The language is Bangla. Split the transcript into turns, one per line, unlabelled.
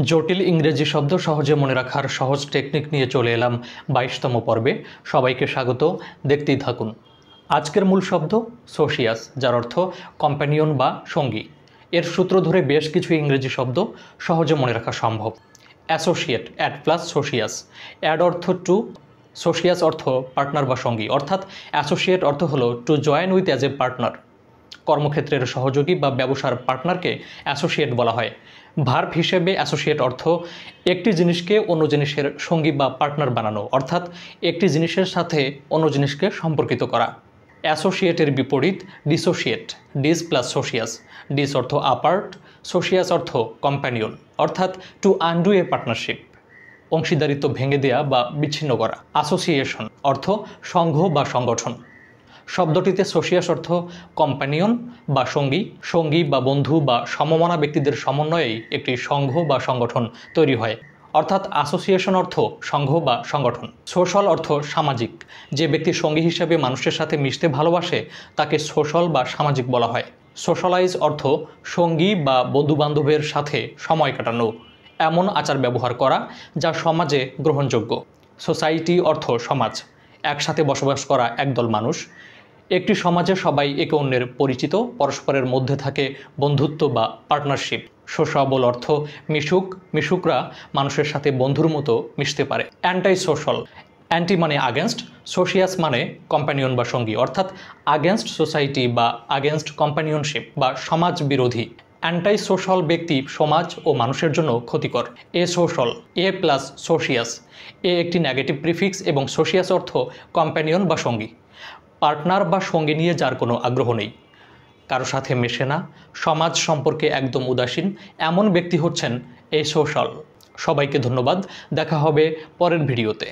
জটিল ইংরেজি শব্দ সহজে মনে রাখার সহজ টেকনিক নিয়ে চলে এলাম ২২তম পর্বে। সবাইকে স্বাগত, দেখতেই থাকুন। আজকের মূল শব্দ সোশিয়াস, যার অর্থ কম্প্যানিয়ন বা সঙ্গী। এর সূত্র ধরে বেশ কিছু ইংরেজি শব্দ সহজে মনে রাখা সম্ভব। অ্যাসোসিয়েট, অ্যাড প্লাস সোশিয়াস। অ্যাড অর্থ টু, সোশিয়াস অর্থ পার্টনার বা সঙ্গী, অর্থাৎ অ্যাসোসিয়েট অর্থ হলো to join with as a partner. কর্মক্ষেত্রের সহযোগী বা ব্যবসার পার্টনারকে অ্যাসোসিয়েট বলা হয়। ভার্ব হিসেবে অ্যাসোসিয়েট অর্থ একটি জিনিসকে অন্য জিনিসের সঙ্গী বা পার্টনার বানানো, অর্থাৎ একটি জিনিসের সাথে অন্য জিনিসকে সম্পর্কিত করা। অ্যাসোসিয়েটের বিপরীত ডিসোসিয়েট, ডিস প্লাস সোশিয়াস। ডিস অর্থ আপার্ট, সোশিয়াস অর্থ কম্প্যানিয়ন, অর্থাৎ টু আনডু এ পার্টনারশিপ, অংশীদারিত্ব ভেঙে দেয়া বা বিচ্ছিন্ন করা। অ্যাসোসিয়েশন অর্থ সংঘ বা সংগঠন। শব্দটিতে সোশিয়াস অর্থ কম্প্যানিয়ন বা সঙ্গী, সঙ্গী বা বন্ধু বা সমমনা ব্যক্তিদের সমন্বয়েই একটি সংঘ বা সংগঠন তৈরি হয়, অর্থাৎ অ্যাসোসিয়েশন অর্থ সংঘ বা সংগঠন। সোশ্যাল অর্থ সামাজিক, যে ব্যক্তি সঙ্গী হিসেবে মানুষের সাথে মিশতে ভালোবাসে তাকে সোশ্যাল বা সামাজিক বলা হয়। সোশ্যালাইজ অর্থ সঙ্গী বা বন্ধুবান্ধবের সাথে সময় কাটানো, এমন আচার ব্যবহার করা যা সমাজে গ্রহণযোগ্য। সোসাইটি অর্থ সমাজ, একসাথে বসবাস করা একদল মানুষ। একটি সমাজে সবাই একে অন্যের পরিচিত, পরস্পরের মধ্যে থাকে বন্ধুত্ব বা পার্টনারশিপ। সোশ্যাবল অর্থ মিশুক, মিশুকরা মানুষের সাথে বন্ধুর মতো মিশতে পারে। অ্যান্টাই সোশ্যাল, অ্যান্টি মানে আগেনস্ট, সোশিয়াস মানে কম্প্যানিয়ন বা সঙ্গী, অর্থাৎ আগেনস্ট সোসাইটি বা আগেনস্ট কম্প্যানিয়নশিপ বা সমাজ বিরোধী। অ্যান্টাই সোশ্যাল ব্যক্তি সমাজ ও মানুষের জন্য ক্ষতিকর। এ সোশ্যাল, এ প্লাস সোশিয়াস। এ একটি নেগেটিভ প্রিফিক্স এবং সোশিয়াস অর্থ কম্প্যানিয়ন বা সঙ্গী। পার্টনার বা সঙ্গী নিয়ে যার কোনো আগ্রহ নেই, কারো সাথে মেশে না, সমাজ সম্পর্কে একদম উদাসীন, এমন ব্যক্তি হচ্ছেন এ সোশ্যাল। সবাইকে ধন্যবাদ, দেখা হবে পরের ভিডিওতে।